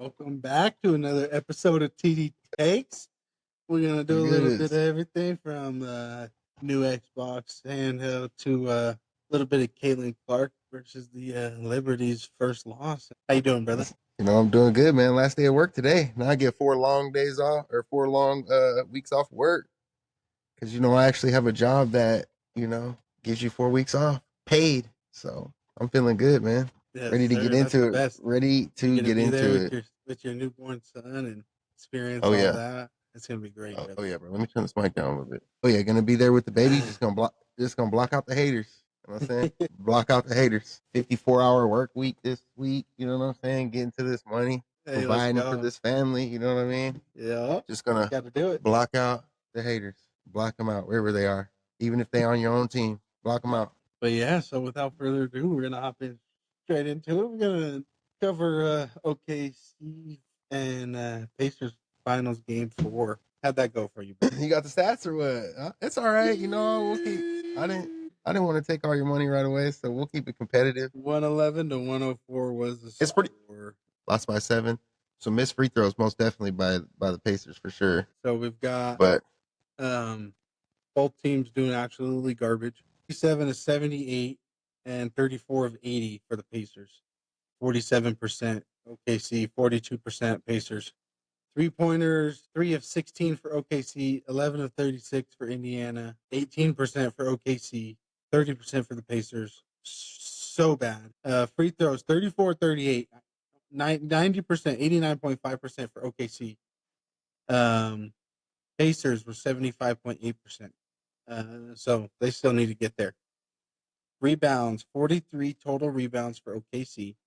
Welcome back to another episode of TD Takes. We're gonna do a little bit of everything from new Xbox handheld to a little bit of Caitlin Clark versus the Liberty's first loss. How you doing, brother? I'm doing good, man. Last day of work today. Now I get 4 long days off or 4 long weeks off work because I actually have a job that gives you 4 weeks off paid. So I'm feeling good, man. Yes, Ready to sir. get That's into the it. best. Ready to get into it. With your newborn son and experience Oh all yeah. that. It's gonna be great. Oh yeah, bro. Let me turn this mic down a little bit. Oh yeah, gonna be there with the baby. Just gonna block out the haters. You know what I'm saying? Block out the haters. 54-hour work week this week. You know what I'm saying? Getting to this money, Hey, providing for this family. You know what I mean? Yeah. Just gonna gotta do it. block out the haters. Block them out wherever they are, even if they're on your own team. Block them out. But yeah, so without further ado, we're gonna hop in straight into it. We're gonna cover OKC and Pacers finals game 4. How'd that go for you? You got the stats or what? It's all right. We'll keep. I didn't want to take all your money right away, so we'll keep it competitive. 111 to 104 was the score. It's pretty. Lost by 7. So missed free throws most definitely by the Pacers for sure. So we've got but both teams doing absolutely garbage. 57 to 78 and 34 of 80 for the Pacers. 47% OKC, 42% Pacers. 3-pointers, 3 of 16 for OKC, 11 of 36 for Indiana, 18% for OKC, 30% for the Pacers. So bad. Free throws, 34-38, 90%, 89.5% for OKC. Pacers were 75.8%. So they still need to get there. Rebounds, 43 total rebounds for OKC,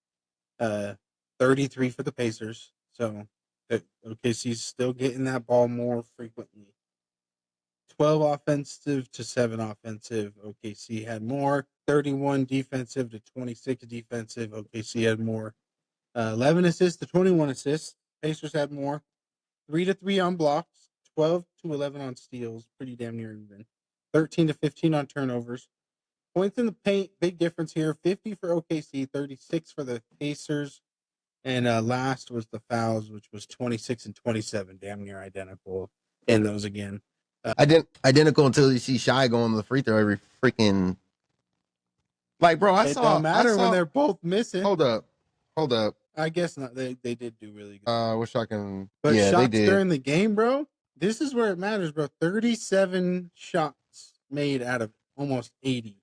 33 for the Pacers. So OKC's still getting that ball more frequently. 12 offensive to 7 offensive. OKC had more. 31 defensive to 26 defensive. OKC had more. 11 assists to 21 assists. Pacers had more. 3 to 3 on blocks. 12 to 11 on steals. Pretty damn near even. 13 to 15 on turnovers. Points in the paint, big difference here. 50 for OKC, 36 for the Pacers. And last was the fouls, which was 26 and 27, damn near identical in those again. Identical until you see Shy going to the free throw every freaking. Like, bro, It don't matter when they're both missing. Hold up. I guess not. They did do really good. I wish I can. But yeah, shots they did. during the game, bro. This is where it matters, bro. 37 shots made out of almost 80,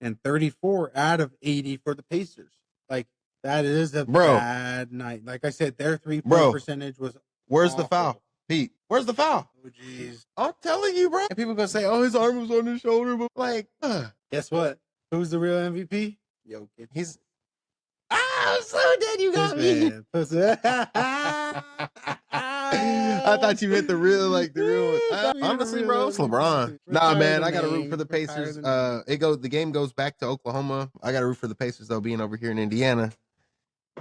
and 34 out of 80 for the Pacers. Like, that is a bad night. Like I said, their 3-point percentage was. Where's awful. the foul, Pete? Where's the foul? Oh, jeez. I'm telling you, bro. And people gonna say, "Oh, his arm was on his shoulder," but like, guess what? Who's the real MVP? Yo, he's. I'm so dead. You got me. I thought you meant the real one. Honestly, bro, it's LeBron. Nah, man, I gotta root for the Pacers. The game goes back to Oklahoma. I gotta root for the Pacers though, being over here in Indiana.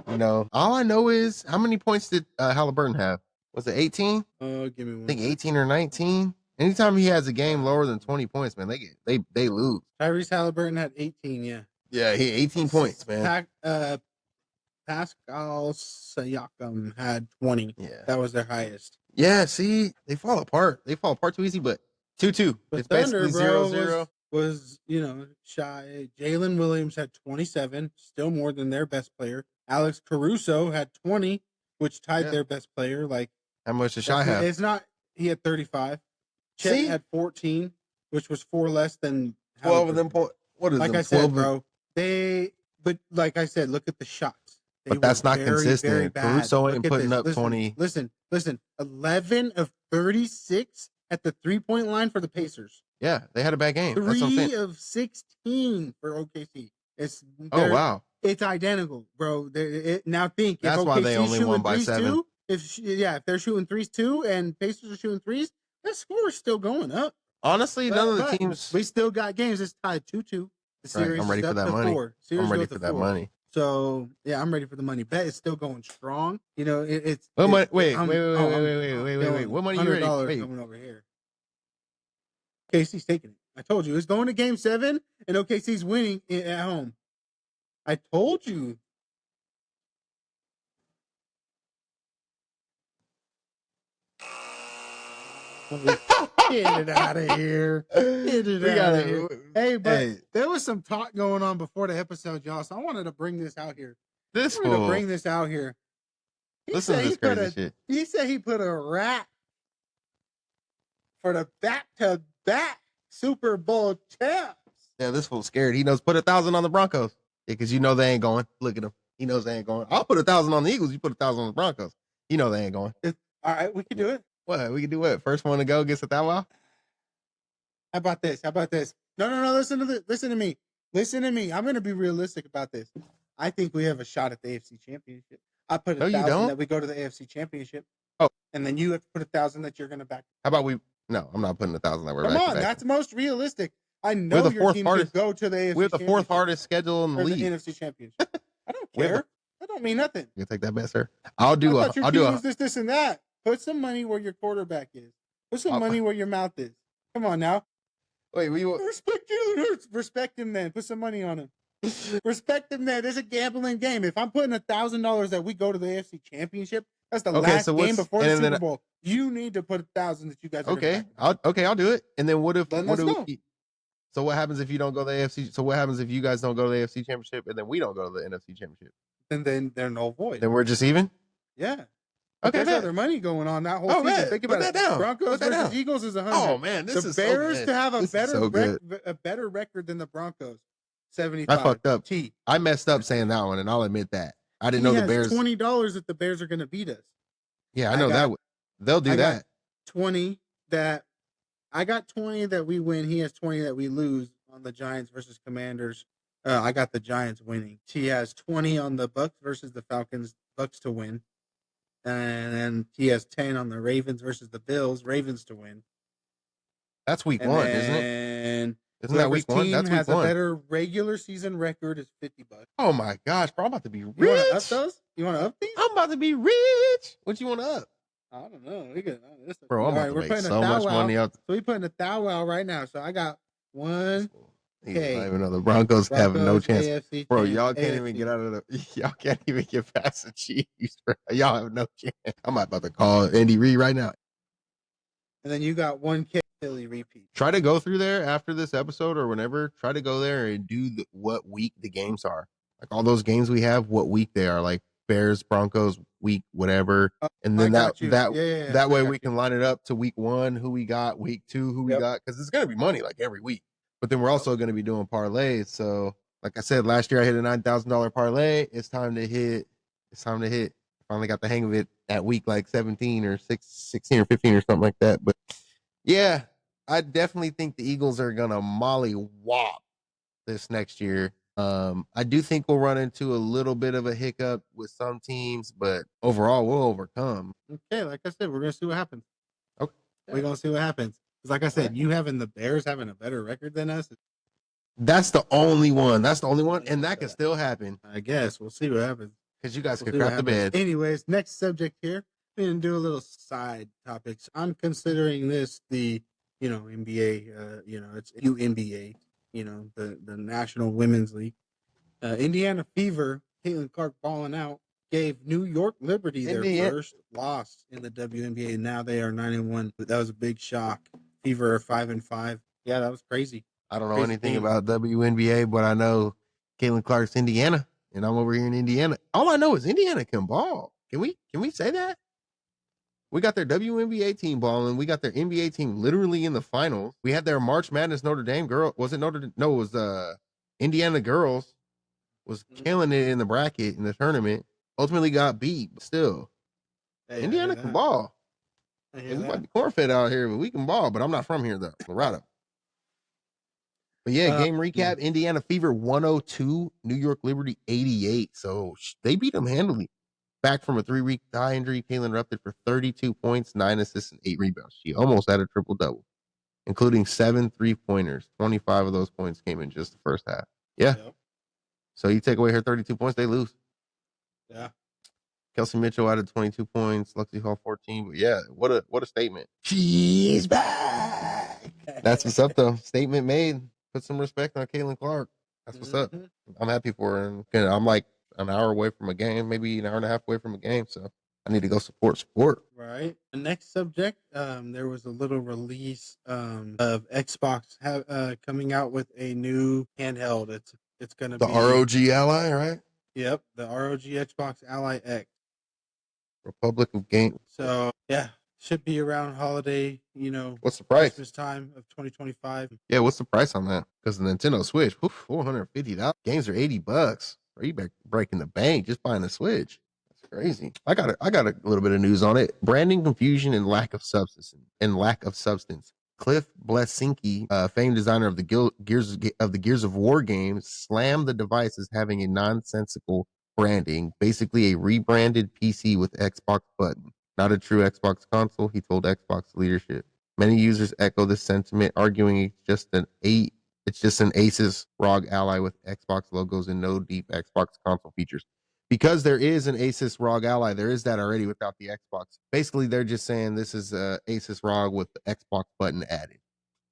All I know is how many points did Halliburton have? Was it 18? Give me one. I think 18 or 19. Anytime he has a game lower than 20 points, man, they lose. Tyrese Halliburton had 18, yeah. Yeah, he 18 points, man. Pascal Siakam had 20. Yeah. That was their highest. Yeah, see, they fall apart. They fall apart too easy, but 2-2. It's Thunder, basically 0-0. Was shy. Jalen Williams had 27, still more than their best player. Alex Caruso had 20, which tied their best player. Like, how much does Shy have? It's not. He had 35. Chet had 14, which was 4 less than 12 of them. What is like I said, bro? But like I said, look at the shots. But that's not consistent. Caruso ain't putting up 20. Listen. 11 of 36 at the 3-point line for the Pacers. Yeah, they had a bad game. 3 of 16 for OKC. Wow. It's identical, bro. Now think. That's why they only won by 7. If they're shooting threes too, and Pacers are shooting threes, that score is still going up. Honestly, none of the teams. We still got games. It's tied 2-2. The series I'm ready for that money. I'm ready for that money. So yeah, I'm ready for the money. Bet is still going strong. It's. Wait. What money you ready? $100 coming over here. OKC's taking it. I told you it's going to Game 7, and OKC's winning at home. I told you. Get it out of here. Get it out of here. Hey, but there was some talk going on before the episode, y'all. So I wanted to bring this out here. This fool. Bring this out here. Listen to this crazy shit. He said he put a rat for the back-to-back Super Bowl champs. Yeah, this fool's scared. He knows put 1,000 on the Broncos. Yeah, because you know they ain't going. Look at him. He knows they ain't going. I'll put 1,000 on the Eagles. You put 1,000 on the Broncos. You know they ain't going. All right, we can do it. What? We can do what? First one to go gets $1,000? How about this? No. Listen to me. Listen to me. I'm going to be realistic about this. I think we have a shot at the AFC Championship. I put 1,000 that we go to the AFC Championship. Oh. And then you have to put 1,000 that you're going to back. How about we? No, I'm not putting 1,000 that we're back. Come on, that's most realistic. I know your team could go to the AFC. We're the fourth hardest schedule in the league. The NFC Championship. I don't care. That don't mean nothing. You take that bet, sir. I'll do this and that. Put some money where your quarterback is. Put some money where your mouth is. Come on now. Wait, respect Jalen Hurts. Respect him then. Put some money on him. Respect him then. There's a gambling game. If I'm putting $1,000 that we go to the AFC Championship, that's the last game before the Super Bowl. You need to put 1,000 that you guys. I'll do it. And then what if? So what happens if you don't go to the AFC? So what happens if you guys don't go to the AFC Championship and then we don't go to the NFC Championship? And then they're null void. Then we're just even? Yeah. Okay. There's other money going on that whole season. Man. Think about it. Broncos versus Eagles is 100. Oh man, this is Bears so to have a better record than the Broncos. 75. I fucked up. I messed up saying that one, and I'll admit that. I didn't know the Bears. $20 that the Bears are going to beat us. Yeah, I know that. They'll do that. 20 that I got 20 that we win. He has 20 that we lose on the Giants versus Commanders. I got the Giants winning. He has 20 on the Bucks versus the Falcons. Bucks to win. And then he has 10 on the Ravens versus the Bills. Ravens to win. That's week 1, isn't it? Isn't that week 1? That's week 1. Has a better regular season record is $50. Oh my gosh, bro! I'm about to be rich. You want to up those? You want to up these? I'm about to be rich. What you want to up? I don't know. We could, bro, I'm about to make so much money out. So we're putting $1,000 out right now. So I got 1K. Even though the Broncos have no chance, AFC bro. Y'all can't even get out of the. Y'all can't even get past the Chiefs, bro. Y'all have no chance. I'm about to call Andy Reid right now. And then you got 1K Philly repeat. Try to go through there after this episode or whenever. Try to go there and do what week the games are. Like all those games we have, what week they are. Like Bears, Broncos, week whatever, and then that way we can line it up to week 1, who we got, week 2, who we got, because it's gonna be money like every week. But then we're also gonna be doing parlays. So like I said, last year I hit a $9,000 parlay. It's time to hit. Finally got the hang of it at week like 17 or 16 or 15 or something like that. But yeah, I definitely think the Eagles are gonna mollywop this next year. I do think we'll run into a little bit of a hiccup with some teams, but overall we'll overcome. Okay, like I said, we're gonna see what happens. Okay, we're gonna see what happens. Because like I said, you having the Bears having a better record than us. That's the only one. And that can still happen. I guess we'll see what happens. Because you guys can crap the bed. Anyways, next subject here. We're gonna do a little side topics. I'm considering this the NBA. It's UNBA. The National Women's League. Indiana Fever, Caitlin Clark balling out, gave New York Liberty their first loss in the WNBA. Now they are 9-1. That was a big shock. Fever are 5-5. Yeah, that was crazy. I don't know anything about WNBA, but I know Caitlin Clark's Indiana, and I'm over here in Indiana. All I know is Indiana can ball. Can we say that? We got their WNBA team balling. We got their NBA team literally in the finals. We had their March Madness Notre Dame girl. Was it Notre Dame? No, it was Indiana girls was killing it in the bracket in the tournament. Ultimately got beat, but still. Indiana can ball. We might be corn-fed out here, but we can ball. But I'm not from here, though. Colorado. But yeah, game recap. Indiana Fever 102, New York Liberty 88. So they beat them handily. Back from a 3-week thigh injury, Caitlin erupted for 32 points, 9 assists, and 8 rebounds. She almost had a triple-double, including 7 3-pointers. 25 of those points came in just the first half. Yeah. Yep. So you take away her 32 points, they lose. Yeah. Kelsey Mitchell added 22 points, Lexi Hall 14. But yeah, what a statement. She's back. That's what's up, though. Statement made. Put some respect on Caitlin Clark. That's what's up. I'm happy for her. And I'm like an hour away from a game, maybe an hour and a half away from a game. So I need to go support. Right. The next subject, there was a little release of Xbox coming out with a new handheld. It's gonna The be ROG Ally, right? Yep, the ROG Xbox Ally X. Republic of Game. So yeah, should be around holiday. What's the price? Christmas time of 2025. Yeah, what's the price on that? Because the Nintendo Switch, $450. Games are $80. Are you breaking the bank just buying the Switch? That's crazy. I got a little bit of news on it. Branding confusion and lack of substance. Cliff Blesinski, famed designer of the Gears of War games, slammed the device as having a nonsensical branding, basically a rebranded PC with Xbox button. Not a true Xbox console, he told Xbox leadership. Many users echo this sentiment, arguing it's just an Asus ROG Ally with Xbox logos and no deep Xbox console features. Because there is an Asus ROG Ally, there is that already without the Xbox. Basically, they're just saying this is Asus ROG with the Xbox button added.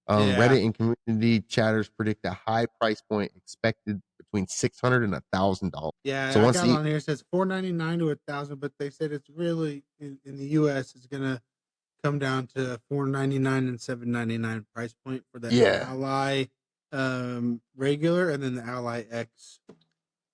Reddit and community chatters predict a high price point expected between $600 and $1,000. Yeah, so I got on here, it says $499 to $1,000, but they said it's really in the US it's gonna come down to $499 and $799 price point for the Ally regular and then the Ally X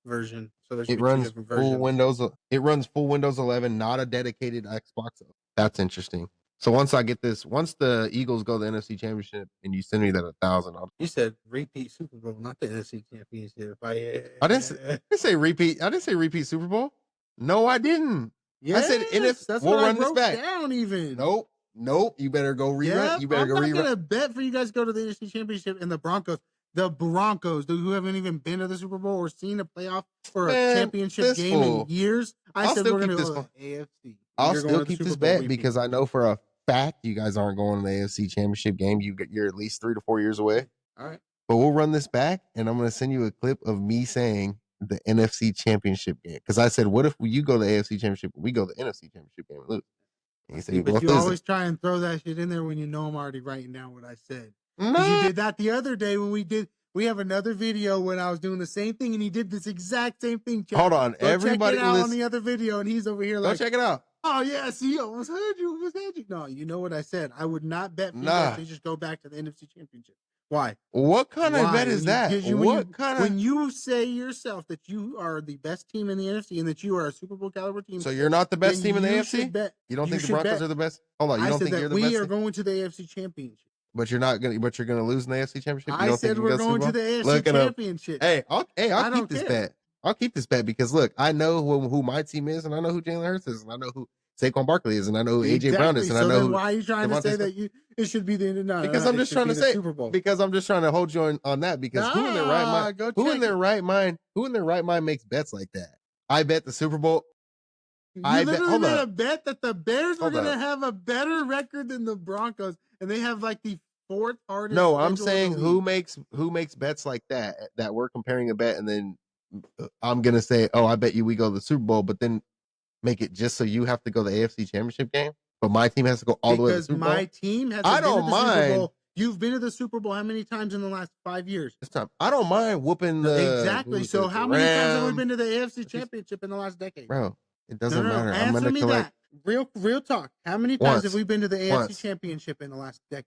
version. So there's it runs full Windows. It runs full Windows 11, not a dedicated Xbox. That's interesting. So once the Eagles go to the NFC Championship, and you send me that $1,000, you said repeat Super Bowl, not the NFC Championship. I didn't say repeat. I didn't say repeat Super Bowl. No, I didn't. Yes, I said NFC. That's we'll run this back. Down even. Nope. You better go rerun. Yeah, you better I'm not gonna bet for you guys to go to the NFC Championship and the Broncos. The Broncos, who haven't even been to the Super Bowl or seen a playoff or a championship game in years. I said we're going to go to the AFC. I'll still keep this bet because I know for a fact you guys aren't going to the AFC Championship game. You're at least 3 to 4 years away. All right. But we'll run this back, and I'm going to send you a clip of me saying the NFC Championship game. Because I said, what if you go to the AFC Championship and we go to the NFC Championship game and lose? And you say, but you always try and throw that shit in there when you know I'm already writing down what I said. No. You did that the other day when we have another video when I was doing the same thing and he did this exact same thing. Hold on. Everybody check it out on the other video and he's over here like, go check it out. Oh yeah, see, I almost heard you. No, you know what I said. I would not bet for you guys to just go back to the NFC Championship. Why? What kind of bet is that? When you say yourself that you are the best team in the NFC and that you are a Super Bowl caliber team, so you're not the best team in the AFC? You don't think the Broncos are the best? Hold on, you don't think you're the best? We are going to the AFC Championship. But you're gonna lose in the AFC Championship. I said we're going to the AFC Championship. Hey, I'll keep this bet. I'll keep this bet because look, I know who my team is, and I know who Jalen Hurts is, and I know who Saquon Barkley is, and I know who AJ Brown is, and I know. Why are you trying to say that it should be the because I'm just trying to say Super Bowl. Because I'm just trying to hold you on that because who in their right mind makes bets like that? I bet the Super Bowl. You literally made a bet that the Bears were going to have a better record than the Broncos, and they have like the 4th hardest. No, I'm saying who makes bets like that we're comparing a bet, and then I'm gonna say, oh, I bet you we go to the Super Bowl, but then make it just so you have to go to the AFC Championship game, but my team has to go all the way to the Super Bowl. Because my team has. I don't mind. Super Bowl. You've been to the Super Bowl how many times in the last 5 years? This time, I don't mind whooping the. Exactly. So how many times have we been to the AFC Championship in the last decade? Bro, it doesn't matter. Answer me that. Real talk. How many times have we been to the AFC Championship in the last decade?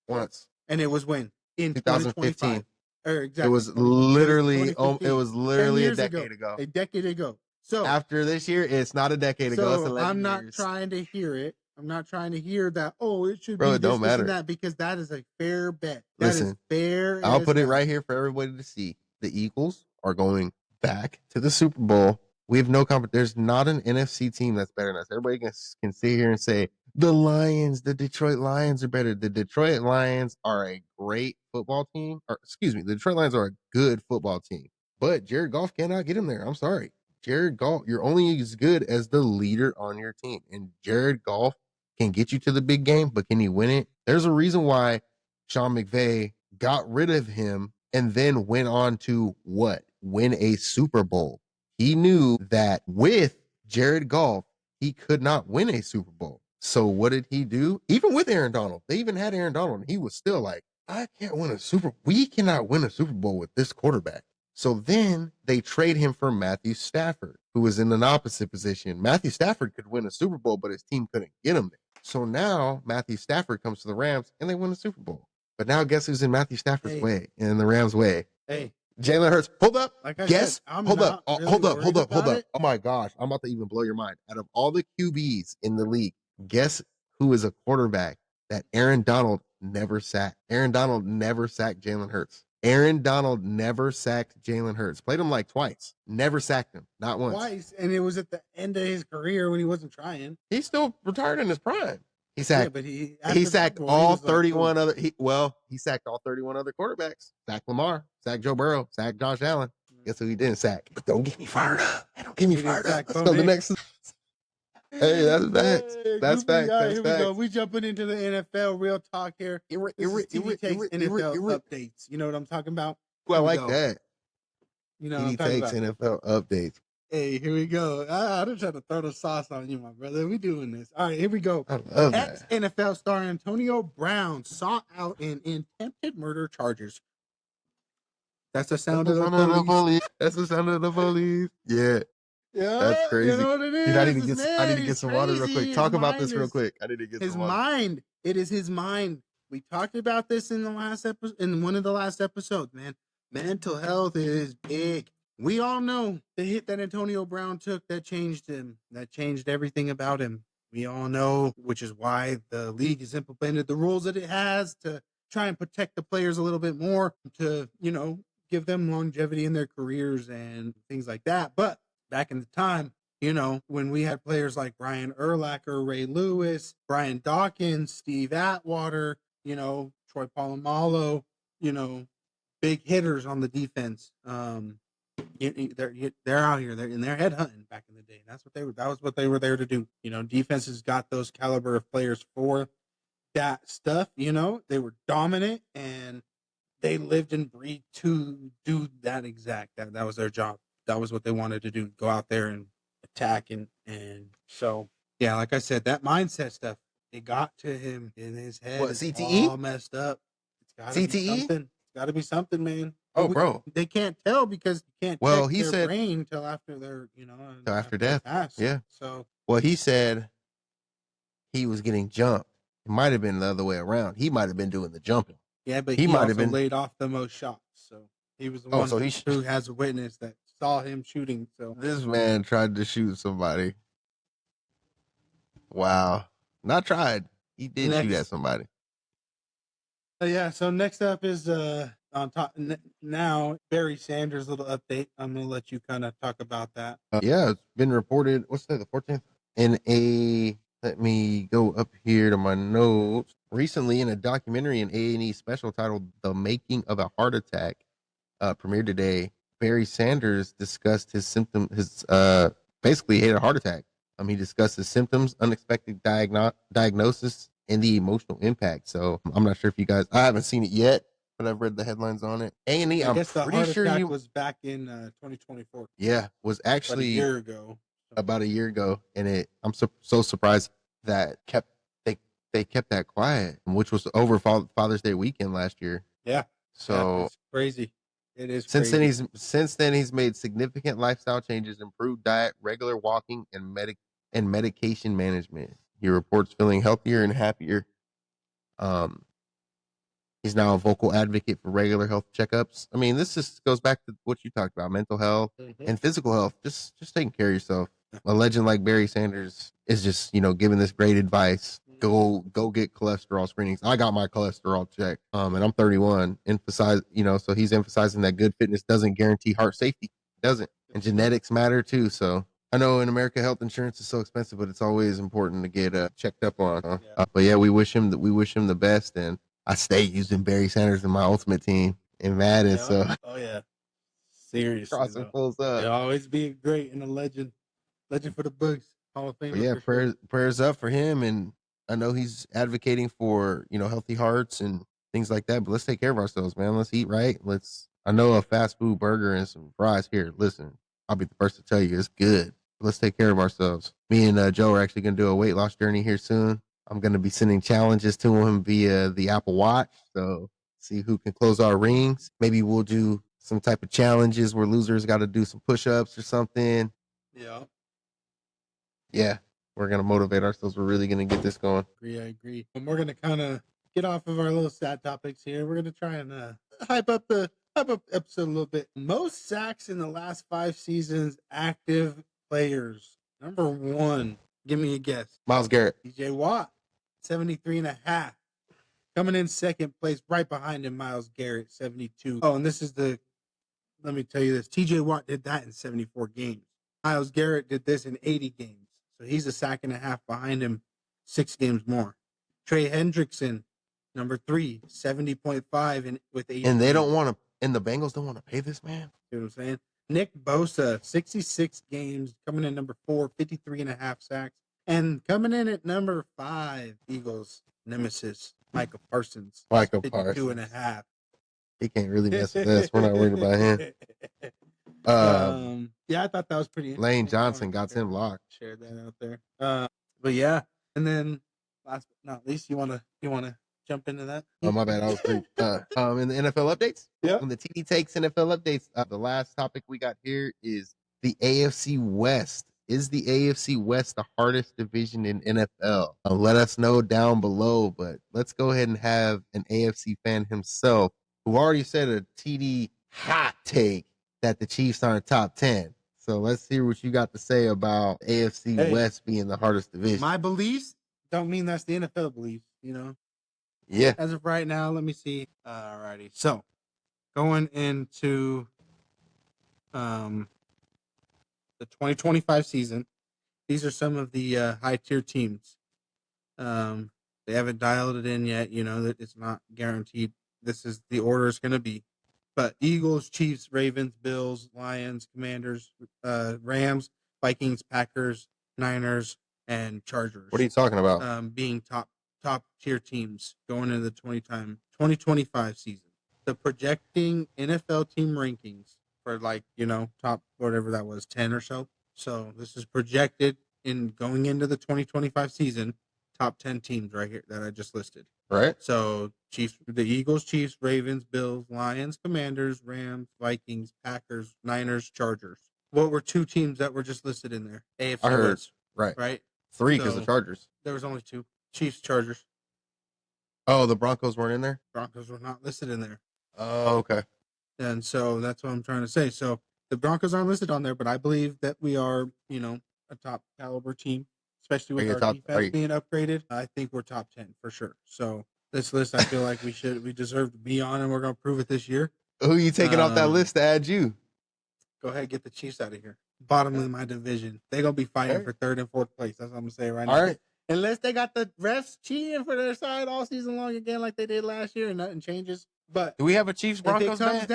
Once. And it was when? In 2015. Exactly. It was literally a decade ago. A decade ago. So after this year, it's not a decade ago. It's 11 I'm not years. trying to hear it. I'm not trying to hear that. Oh, it should be it don't matter. That because that is a fair bet. Listen, fair. I'll put it right here for everybody to see. The Eagles are going back to the Super Bowl. We have no competition. There's not an NFC team that's better than us. Everybody can sit here and say the Detroit Lions are better. The Detroit Lions are a great football team. The Detroit Lions are a good football team. But Jared Goff cannot get him there. I'm sorry. Jared Goff, you're only as good as the leader on your team. And Jared Goff can get you to the big game, but can he win it? There's a reason why Sean McVay got rid of him and then went on to win a Super Bowl. He knew that with Jared Goff, he could not win a Super Bowl. So what did he do? Even with Aaron Donald, they even had Aaron Donald, and he was still like, we cannot win a Super Bowl with this quarterback. So then they trade him for Matthew Stafford, who was in an opposite position. Matthew Stafford could win a Super Bowl, but his team couldn't get him there. So now Matthew Stafford comes to the Rams and they win the Super Bowl. But now guess who's in Matthew Stafford's way and in the Rams' way? Hey, Jalen Hurts. Hold up. Like I guess. said, I'm hold up. not really hold up. worried Hold up. Hold about up. it. Oh my gosh. I'm about to even blow your mind. Out of all the QBs in the league, guess who is a quarterback that Aaron Donald never sacked? Aaron Donald never sacked Jalen Hurts. Aaron Donald never sacked Jalen Hurts. Played him like twice. Never sacked him. Not once. Twice. And it was at the end of his career when he wasn't trying. He's still retired in his prime. He sacked. Yeah, but he sacked all 31 other. He sacked all 31 other quarterbacks. Sacked Lamar. Sacked Joe Burrow. Sacked Josh Allen. Guess who he didn't sack? But don't get me fired up. Don't get me fired up. Let's go to the next. Hey, that's facts. That's facts. That's here facts. we go. We jumping into the NFL. Real talk here. TV takes NFL updates. You know what I'm talking about? Well, I like that. You know, he takes NFL updates. Hey, here we go. I'm trying to throw the sauce on you, my brother. We doing this. All right, here we go. I love that. Ex-NFL star Antonio Brown sought out in attempted murder charges. That's the sound of the police. That's the sound of the police. Yeah. Yeah, that's crazy. You know what it is? Dude, I need to get some water real quick. Talk about this real quick. I need to get some water. His mind. It is his mind. We talked about this in the last episode, in one of the last episodes, man. Mental health is big. We all know the hit that Antonio Brown took that changed him, that changed everything about him. We all know, which is why the league has implemented the rules that it has to try and protect the players a little bit more, to, you know, give them longevity in their careers and things like that. But back in the time, you know, when we had players like Brian Urlacher, Ray Lewis, Brian Dawkins, Steve Atwater, you know, Troy Polamalu, you know, big hitters on the defense. They're out here. They're headhunting back in the day. That was what they were there to do. You know, defenses got those caliber of players for that stuff. You know, they were dominant and they lived and breathed to do that exact. That was their job. That was what they wanted to do. Go out there and attack and so yeah, like I said, that mindset stuff, it got to him in his head. What, CTE? All messed up. It's gotta CTE? be something. It's gotta be something, man. Oh, bro. They can't tell because you can't check their brain till after they're, you know, till after death. Yeah. So well, he said he was getting jumped. It might have been the other way around. He might have been doing the jumping. Yeah, but he might have been laid off the most shots. So he was the one who has a witness that saw him shooting. So this man tried to shoot somebody. Wow. Not tried. He did shoot at somebody. Yeah. So next up is on top now, Barry Sanders' little update. I'm gonna let you kind of talk about that. Yeah, it's been reported. What's that? The 14th in a. Let me go up here to my notes. Recently, in a documentary, an A&E special titled "The Making of a Heart Attack," premiered today. Barry Sanders discussed his symptom. Basically, he had a heart attack. He discussed his symptoms, unexpected diagnosis, and the emotional impact. So I'm not sure if you guys. I haven't seen it yet, but I've read the headlines on it. A&E. I guess the heart attack was back in 2024. Yeah, was actually about a year ago. About a year ago, and I'm so surprised that they kept that quiet, which was over Father's Day weekend last year. Yeah. So it's crazy. It is. Since then he's made significant lifestyle changes, improved diet, regular walking, and medication management. He reports feeling healthier and happier. He's now a vocal advocate for regular health checkups. I mean, this just goes back to what you talked about: mental health and physical health. Just taking care of yourself. A legend like Barry Sanders is just, you know, giving this great advice. Go get cholesterol screenings. I got my cholesterol checked. And I'm 31. So he's emphasizing that good fitness doesn't guarantee heart safety. It doesn't. And genetics matter too. So I know in America health insurance is so expensive, but it's always important to get checked up on. But yeah, we wish him the best, and I stay using Barry Sanders in my ultimate team in Madden. So oh yeah, seriously, crossing pulls up. He'll always be great and a legend for the books. Hall of Fame. Yeah, prayers up for him, and I know he's advocating for, you know, healthy hearts and things like that. But let's take care of ourselves, man. Let's eat right. I know a fast food burger and some fries here. Listen, I'll be the first to tell you it's good. Let's take care of ourselves. Me and Joe are actually going to do a weight loss journey here soon. I'm going to be sending challenges to him via the Apple Watch. So see who can close our rings. Maybe we'll do some type of challenges where losers got to do some push-ups or something. Yeah. Yeah, we're going to motivate ourselves. We're really going to get this going. I agree. And we're going to kind of get off of our little sad topics here. We're going to try and hype up the episode a little bit. Most sacks in the last 5 seasons, active players. Number 1, give me a guess. Myles Garrett. TJ Watt, 73.5. Coming in second place, right behind him, Myles Garrett, 72. Oh, and this is let me tell you this. TJ Watt did that in 74 games. Myles Garrett did this in 80 games. So he's a sack and a half behind him, 6 games more. Trey Hendrickson, number 3, 70.5 with 80. And they don't want to, and the Bengals don't want to pay this man. You know what I'm saying? Nick Bosa, 66 games, coming in number 4, 53.5 sacks. And coming in at number 5, Eagles nemesis, Michael Parsons. 52.5. He can't really mess with us. We're not worried about him. Yeah, I thought that was pretty interesting. Lane Johnson got him locked. Share that out there. But yeah, and then last but not least, you wanna jump into that? Oh, my bad. I was pretty, in the NFL updates. Yeah. On the TD Takes NFL updates, the last topic we got here is the AFC West. Is the AFC West the hardest division in NFL? Let us know down below, but let's go ahead and have an AFC fan himself who already said a TD hot take that the Chiefs aren't top 10. So let's hear what you got to say about AFC West being the hardest division. My beliefs don't mean that's the NFL beliefs, you know? Yeah. As of right now, let me see. Alrighty. So going into the 2025 season, these are some of the high tier teams. They haven't dialed it in yet, you know, that it's not guaranteed. This is the order it's going to be. But Eagles, Chiefs, Ravens, Bills, Lions, Commanders, Rams, Vikings, Packers, Niners, and Chargers. What are you talking about? Being top tier teams going into the 2025 season. The projecting NFL team rankings for top whatever that was, 10 or so. So this is projected in going into the 2025 season, top 10 teams right here that I just listed. Right. So the Eagles, Chiefs, Ravens, Bills, Lions, Commanders, Rams, Vikings, Packers, Niners, Chargers. What were 2 teams that were just listed in there? AFC I heard. West. Right. Right. 3 because the Chargers. There was only 2. Chiefs, Chargers. Oh, the Broncos weren't in there? Broncos were not listed in there. Oh, okay. And so that's what I'm trying to say. So the Broncos aren't listed on there, but I believe that we are, a top caliber team, especially with our defense being upgraded. I think we're top 10 for sure. So this list, I feel like we deserve to be on, and we're going to prove it this year. Who are you taking off that list to add you? Go ahead, get the Chiefs out of here. Bottom of my division. They're going to be fighting for 3rd and 4th place. That's what I'm going to say right now. All right. Unless they got the refs cheating for their side all season long again like they did last year and nothing changes. But do we have a Chiefs Broncos if it comes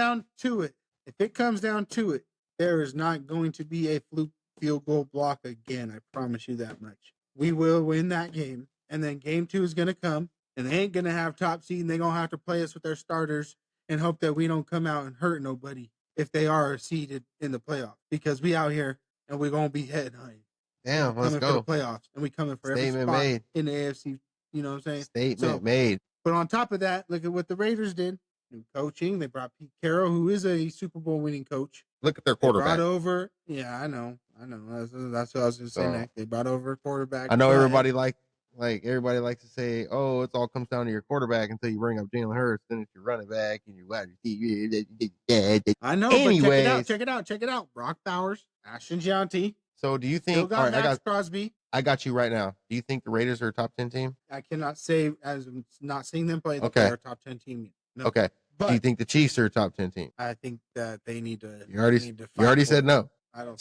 down to it, there is not going to be a fluke field goal block again. I promise you that much. We will win that game. And then game 2 is going to come, and they ain't going to have top seed, and they're going to have to play us with their starters and hope that we don't come out and hurt nobody if they are seeded in the playoffs, because we out here and we're going to be head high. Damn, let's go. For the playoffs, and we coming for every spot made in the AFC. You know what I'm saying? Statement made. But on top of that, look at what the Raiders did. New coaching. They brought Pete Carroll, who is a Super Bowl winning coach. Look at their quarterback. They brought over. Yeah, I know. That's what I was going to say next. They brought over a quarterback. I know everybody everybody likes to say, "Oh, it all comes down to your quarterback," until you bring up Jalen Hurts, then it's your running back and your wide receiver. I know. Anyways, but check it out. Brock Bowers, Ashton Gianti. So do you think? Still got Max Crosby. I got you right now. Do you think the Raiders are a top 10 team? I cannot say, as I'm not seeing them play, that they're a top 10 team. No. Okay. But do you think the Chiefs are a top 10 team? I think that they need to. You already said no. I don't.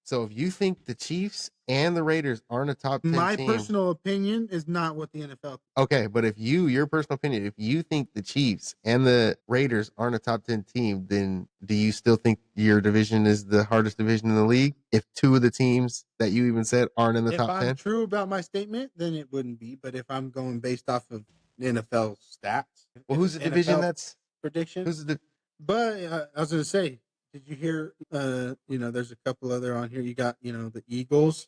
So if you think the Chiefs and the Raiders aren't a top 10 my team, personal opinion is not what the NFL. Okay, but if your personal opinion, if you think the Chiefs and the Raiders aren't a top 10 team, then do you still think your division is the hardest division in the league? If 2 of the teams that you even said aren't in the top 10? If I'm true about my statement, then it wouldn't be. But if I'm going based off of NFL stats, well, who's the division that's prediction? But I was going to say, did you hear? There's a couple other on here. You got the Eagles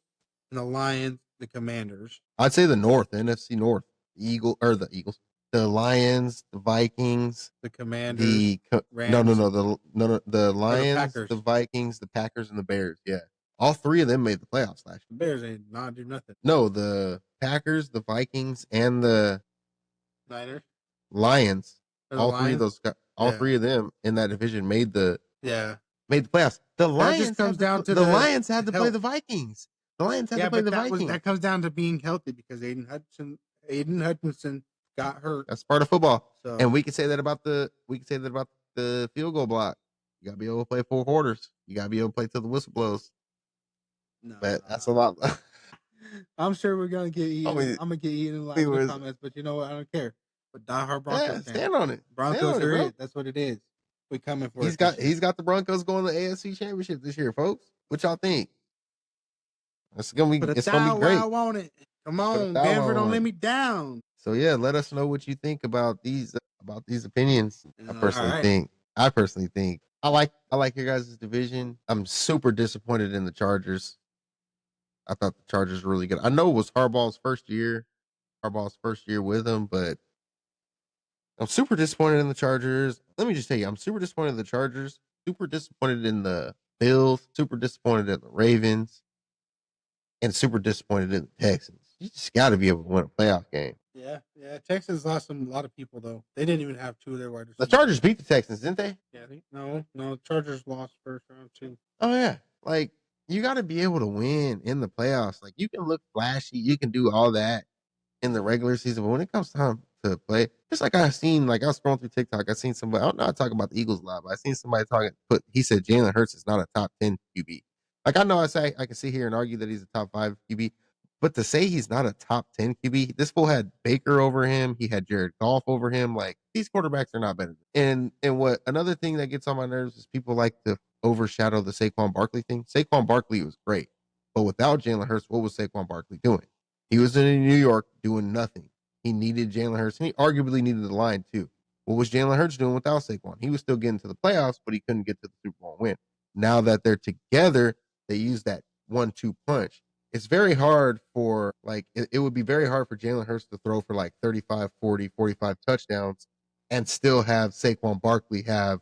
and the Lions, the Commanders. I'd say the North, the NFC North, the Eagles, the Lions, the Vikings, the Commanders, the Rams. the Lions, Packers. the Vikings, the Packers, and the Bears. Yeah, all three of them made the playoffs last The Bears ain't not do nothing. No, the Packers, the Vikings, and the Niners. Lions. All Lions? three of those, three of them in that division made the playoffs. The Lions comes down to the Lions had to play the Vikings. The Lions had to play the Vikings. That comes down to being healthy because Aiden Hutchinson got hurt. That's part of football. So, and we can say that about the field goal block. You gotta be able to play 4 quarters. You gotta be able to play till the whistle blows. No, but that's a lot. I'm sure we're gonna get eaten. I'm gonna get eaten in the comments, but you know what? I don't care. But diehard Broncos fan. Stand on it. Broncos are it. That's what it is. We coming for it. He's got the Broncos going to the AFC Championship this year, folks. What y'all think? It's gonna be great. I want it. Come on, Denver, don't let me down. So yeah, let us know what you think about these opinions. I personally think I like your guys' division. I'm super disappointed in the Chargers. I thought the Chargers were really good. I know it was Harbaugh's first year with him, but I'm super disappointed in the Chargers. Let me just tell you, I'm super disappointed in the Chargers, super disappointed in the Bills, super disappointed in the Ravens, and super disappointed in the Texans. You just got to be able to win a playoff game. Yeah. Texans lost a lot of people, though. They didn't even have 2 of their wide receivers. The Chargers beat the Texans, didn't they? Yeah. No. Chargers lost first round, too. Oh, yeah. Like, you got to be able to win in the playoffs. Like, you can look flashy. You can do all that in the regular season. But when it comes time to play, just like I was scrolling through TikTok, I seen somebody, I don't know, I talk about the Eagles a lot, but I seen somebody he said Jalen Hurts is not a top 10 QB. Like, I know I can sit here and argue that he's a top 5 QB, but to say he's not a top 10 QB, this fool had Baker over him. He had Jared Goff over him. Like, these quarterbacks are not better. And what another thing that gets on my nerves is people like to overshadow the Saquon Barkley thing. Saquon Barkley was great, but without Jalen Hurts, what was Saquon Barkley doing? He was in New York doing nothing. He needed Jalen Hurts, and he arguably needed the line too. What was Jalen Hurts doing without Saquon? He was still getting to the playoffs, but he couldn't get to the Super Bowl and win. Now that they're together, they use that 1-2 punch. It's very hard for, it would be very hard for Jalen Hurts to throw for like 35, 40, 45 touchdowns and still have Saquon Barkley have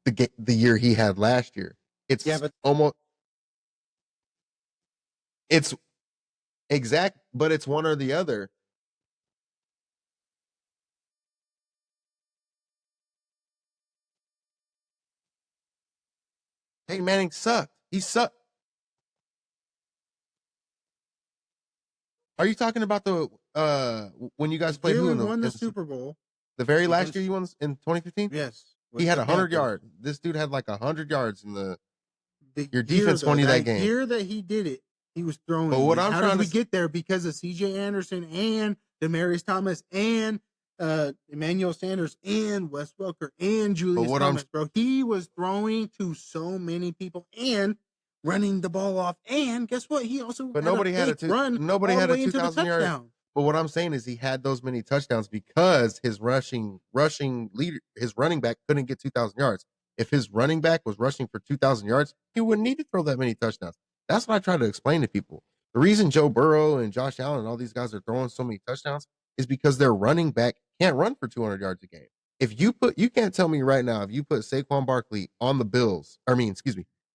the year he had last year. It's exact, but it's one or the other. Hey, Manning sucked. He sucked. Are you talking about the when you guys played who won the Super Bowl? The very last year you won in 2015? Yes. He had 100 yards. This dude had like 100 yards in your defense won you that game. The year that he did it, he was throwing. But what How did we get there? Because of C.J. Anderson and Demaryius Thomas and Emmanuel Sanders and Wes Welker and Julius Thomas, bro. He was throwing to so many people and running the ball off. And guess what? He also nobody had a 2,000 yard. But what I'm saying is he had those many touchdowns because his running back couldn't get 2,000 yards. If his running back was rushing for 2,000 yards, he wouldn't need to throw that many touchdowns. That's what I try to explain to people. The reason Joe Burrow and Josh Allen and all these guys are throwing so many touchdowns is because their running back can't run for 200 yards a game. You can't tell me right now, if you put Saquon Barkley on the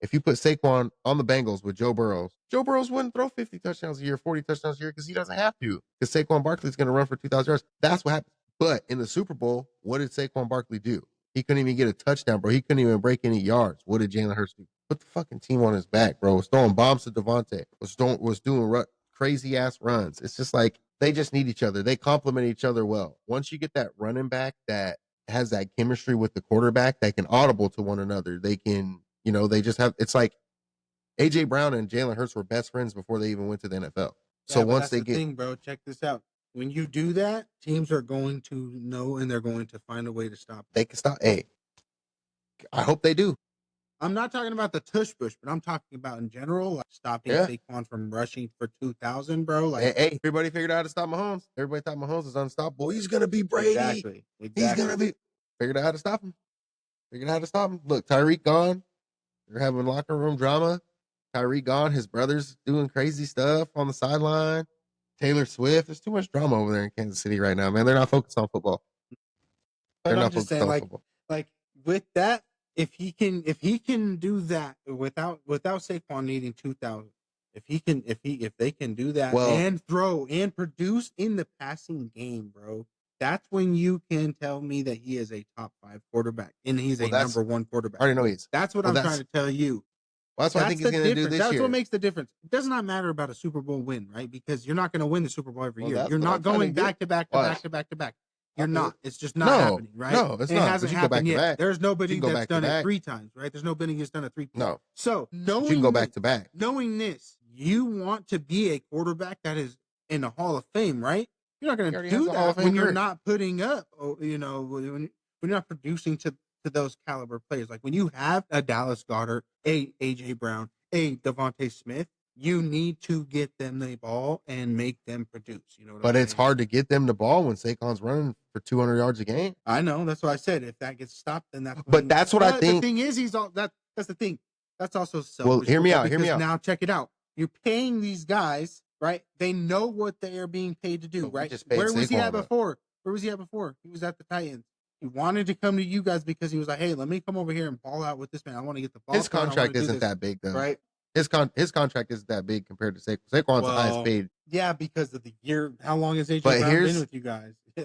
if you put Saquon on the Bengals with Joe Burrow wouldn't throw 50 touchdowns a year, 40 touchdowns a year because he doesn't have to. Because Saquon Barkley's going to run for 2,000 yards. That's what happened. But in the Super Bowl, what did Saquon Barkley do? He couldn't even get a touchdown, bro. He couldn't even break any yards. What did Jalen Hurts do? Put the fucking team on his back, bro. Was throwing bombs to Devontae. Was doing crazy ass runs. It's just like they just need each other. They complement each other well. Once you get that running back that has that chemistry with the quarterback, they can audible to one another. They can, they just have. It's like AJ Brown and Jalen Hurts were best friends before they even went to the NFL. So once they get, thing, bro, check this out. When you do that, teams are going to know and they're going to find a way to stop. They can stop. Hey, I hope they do. I'm not talking about the tush push, but I'm talking about in general, like stopping Saquon from rushing for 2,000, bro. Like, hey, everybody figured out how to stop Mahomes. Everybody thought Mahomes was unstoppable. He's gonna be Brady. Exactly. He's gonna be. Figured out how to stop him. Look, Tyreek gone. They're having locker room drama. Tyreek gone. His brother's doing crazy stuff on the sideline. Taylor Swift. There's too much drama over there in Kansas City right now, man. They're not focused on football. But I'm just saying, like with that, if he can do that without Saquon needing 2,000, if they can do that and throw and produce in the passing game, bro, that's when you can tell me that he is a top 5 quarterback and he's a number 1 quarterback. I already know he is. That's what I'm trying to tell you. Well, that's what I think he's going to do this year. That's what makes the difference. It does not matter about a Super Bowl win, right? Because you're not going to win the Super Bowl every year. You're not going back to back to back to back to back. You're not. It's just not happening, right? No, it's not. It hasn't happened yet. There's nobody that's done it 3 times, right? There's nobody who's done it 3 times. No. So knowing you can go back to back. Knowing this, you want to be a quarterback that is in the Hall of Fame, right? You're not going to do that when you're not putting up, when you're not producing to those caliber players. Like when you have a Dallas Goedert, a AJ Brown, a Devontae Smith, you need to get them the ball and make them produce. You know, but it's hard to get them the ball when Saquon's running for 200 yards a game. I know. That's what I said. If that gets stopped, then that's. But that's what I think. The thing is, that's the thing. That's also selfish. Well, hear me out. Now check it out. You're paying these guys, right? They know what they are being paid to do, right? Where was he at before? He was at the Titans. He wanted to come to you guys because he was like, "Hey, let me come over here and ball out with this man. I want to get the ball." His contract isn't that big, though, right? His contract isn't that big compared to Saquon. Saquon's the highest paid. Yeah, because of the year. How long has AJ Brown been with you guys? Yeah,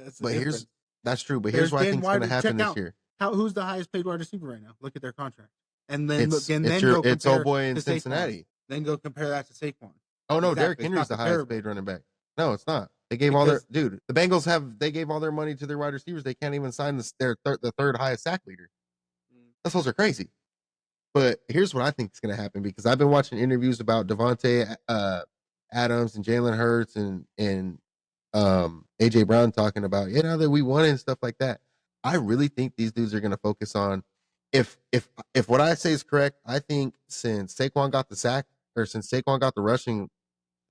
that's true. But here's what I think is going to happen this year. Who's the highest paid wide receiver right now? Look at their contract, and then it's old boy in Cincinnati. Then go compare that to Saquon. Oh no, Derrick Henry's the highest paid running back. No, it's not. They gave the Bengals gave all their money to their wide receivers. They can't even sign the third highest sack leader. Those are crazy. But here's what I think is going to happen, because I've been watching interviews about Devontae Adams and Jalen Hurts and AJ Brown talking about, now that we won and stuff like that. I really think these dudes are going to focus on, if what I say is correct, I think since Saquon got the sack, or since Saquon got the rushing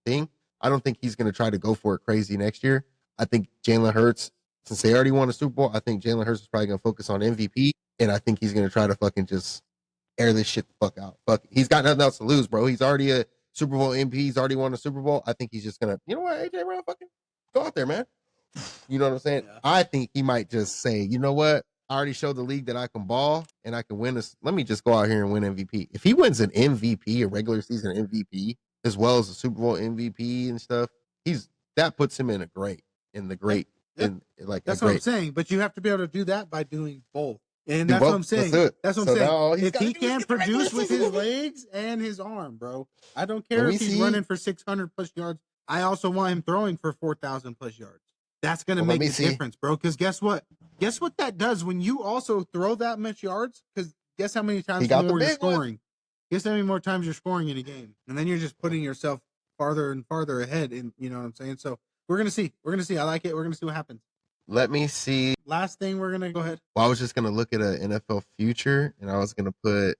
thing, I don't think he's going to try to go for it crazy next year. I think Jalen Hurts, since they already won a Super Bowl, I think Jalen Hurts is probably going to focus on MVP, and I think he's going to try to fucking just air this shit the fuck out. Fuck it. He's got nothing else to lose, bro. He's already a Super Bowl MVP. He's already won a Super Bowl. I think he's just going to, you know what, AJ Brown, fucking go out there, man. You know what I'm saying? Yeah. I think he might just say, you know what? I already showed the league that I can ball and I can win this. Let me just go out here and win MVP. If he wins an MVP, a regular season MVP, as well as a Super Bowl MVP and stuff, that puts him in the great. That's what I'm saying. But you have to be able to do that by doing both. And that's what I'm saying. That's what I'm saying. If he can produce with his legs and his arm, bro, I don't care if he's running for 600 plus yards. I also want him throwing for 4,000 plus yards. That's going to make a difference, bro. Because guess what? Guess what that does when you also throw that much yards? Because guess how many times more you're scoring? Guess how many more times you're scoring in a game? And then you're just putting yourself farther and farther ahead. And you know what I'm saying? So we're going to see. We're going to see. I like it. We're going to see what happens. Let me see. Last thing we're going to go ahead. Well, I was just going to look at an NFL future and I was going to put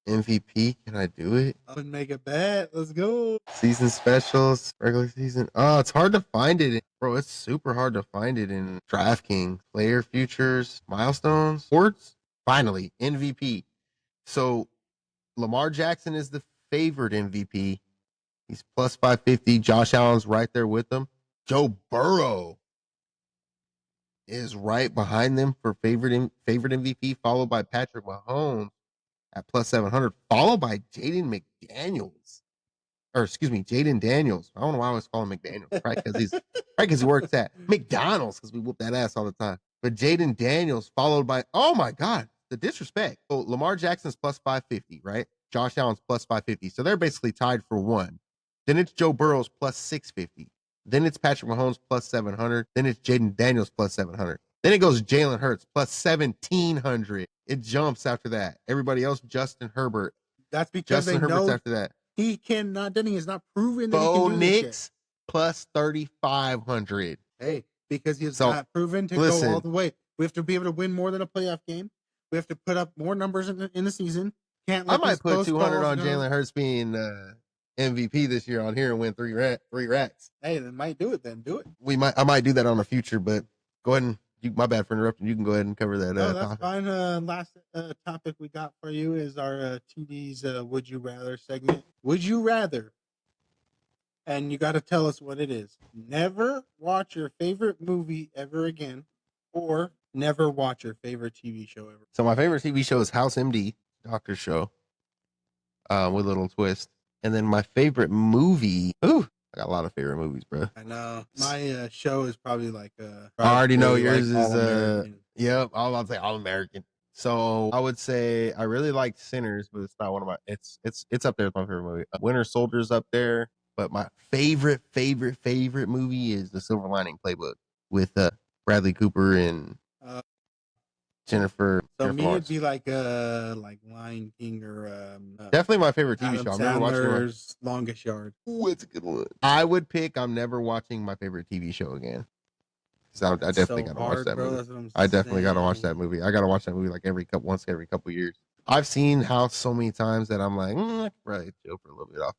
MVP. Can I do it? I would make a bet. Let's go. Season specials, regular season. Oh, it's hard to find it. Bro, it's super hard to find it in DraftKings. Player futures, milestones, sports. Finally, MVP. So Lamar Jackson is the favored MVP. He's plus 550. Josh Allen's right there with him. Joe Burrow is right behind them for favorite MVP, followed by Patrick Mahomes at plus 700, followed by Jaden Daniels. I don't know why I always call him McDaniels, right? Because he works at McDonald's, because we whoop that ass all the time. But Jaden Daniels, followed by, oh my God, the disrespect. So Lamar Jackson's plus 550, right? Josh Allen's plus 550. So they're basically tied for one. Then it's Joe Burrow's plus 650. Then it's Patrick Mahomes plus 700. Then it's Jaden Daniels plus 700. Then it goes Jalen Hurts plus 1,700. It jumps after that. Everybody else, Justin Herbert. That's because Justin Herbert's after that. He cannot. Then he has not proven that Bo he can do Nix plus 3,500. Hey, because he has not proven to go all the way. We have to be able to win more than a playoff game. We have to put up more numbers in the season. I might put 200 on Jalen Hurts being MVP this year on here and win three racks. Hey, then might do it. Then do it. I might do that on the future, but go ahead and. My bad for interrupting. You can go ahead and cover that. No, that's topic. Fine. Last topic we got for you is our TD's Would You Rather segment. Would you rather and you got to tell us what it is. Never watch your favorite movie ever again, or never watch your favorite TV show ever. So my favorite TV show is House MD, Doctor Show, with a little twist. And then my favorite movie. Ooh, I got a lot of favorite movies, bro. I know my show is probably like I already know yours like is yep. I was about to say All American. So I would say I really liked Sinners, but it's not one of my. It's up there with my favorite movie. Winter Soldier's up there, but my favorite movie is The Silver Lining Playbook with Bradley Cooper and Jennifer. So Jennifer me, Lawrence. it'd be like Lion King or definitely my favorite TV Adam show. I'm never watching Sandler's Longest Yard. Ooh, it's a good one. I would pick. I'm never watching my favorite TV show again. So I definitely gotta watch that movie. I definitely gotta watch that movie. I gotta watch that movie like once every couple years. I've seen House so many times that I'm like, I could probably chill for a little bit off.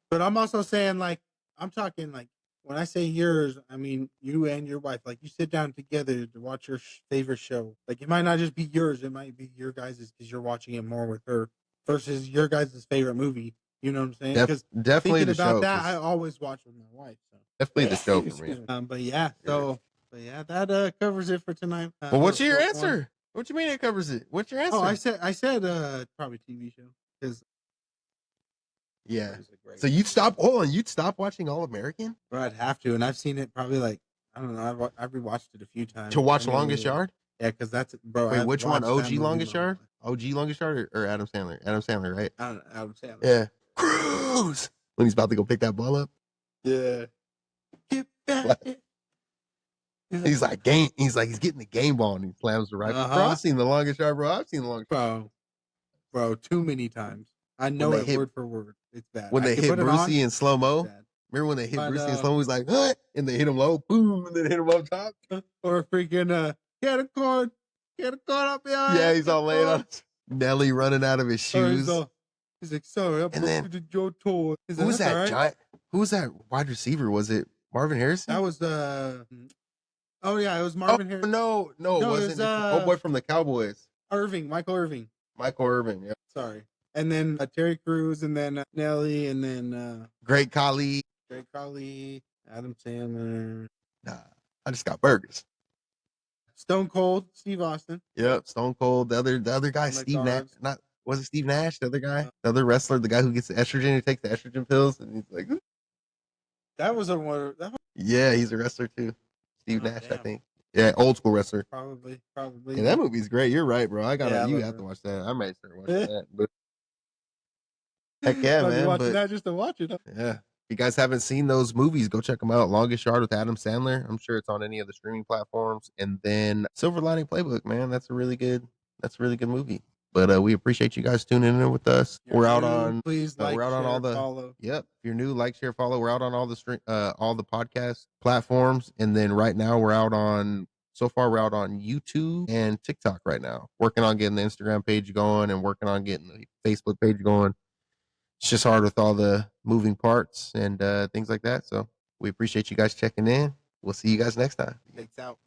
But I'm also saying, like, I'm talking like when I say yours, I mean you and your wife. Like, you sit down together to watch your favorite show. Like, it might not just be yours; it might be your guys's because you're watching it more with her versus your guys' favorite movie. You know what I'm saying? Because definitely thinking the about show, that, I always watch with my wife. So definitely the show for me. But yeah, that covers it for tonight. Well, what's your answer? What you mean it covers it? What's your answer? Oh, I said probably TV show because yeah. So you'd stop watching All American? Bro, I'd have to, and I've seen it probably like I don't know. I've rewatched it a few times to watch Longest Yard. Yeah, because that's bro. Wait, which one? OG Longest Yard? OG Longest Yard or Adam Sandler? Adam Sandler, right? Adam Sandler. Yeah. Cruz when he's about to go pick that ball up. Yeah. Get back. He's getting the game ball and he slams the rifle. Bro, I've seen The Longest Yard, bro. I've seen The Longest Yard. Bro, too many times. I know it word for word. It's bad. When they hit Brucey in slow mo. Remember when they hit Brucey in slow mo? He's like, what? And they hit him low, boom, and then hit him up top. Or freaking get a cord up behind. Yeah, he's all laying on Nelly running out of his shoes. He's like, sorry, I'm supposed to your toy. Who's that giant? Who's that wide receiver? Was it Marvin Harrison? That was oh yeah, it was Marvin Harrison. No, it wasn't. Old boy from the Cowboys. Michael Irving. Yeah. Sorry. And then Terry Crews, and then Nelly, and then Great Khali, Adam Sandler. Nah, I just got burgers. Stone Cold, Steve Austin. Yep, Stone Cold. The other guy, Steve Nash. Was it Steve Nash? The other guy, the other wrestler, the guy who gets the estrogen, who takes the estrogen pills, and he's like, that was a one. Yeah, he's a wrestler too. Steve Nash, damn. I think. Yeah, old school wrestler. Probably. Yeah, that movie's great. You're right, bro. You have to watch that. I might start watching that. But heck yeah, man. Watching that just to watch it. Yeah. If you guys haven't seen those movies, go check them out. Longest Yard with Adam Sandler. I'm sure it's on any of the streaming platforms. And then Silver Lining Playbook, man. That's a really good movie. But we appreciate you guys tuning in with us. We're out on follow. Yep. If you're new, like, share, follow. We're out on all the podcast platforms. And then right now we're out on YouTube and TikTok right now. Working on getting the Instagram page going and working on getting the Facebook page going. It's just hard with all the moving parts and things like that. So we appreciate you guys checking in. We'll see you guys next time. Thanks out.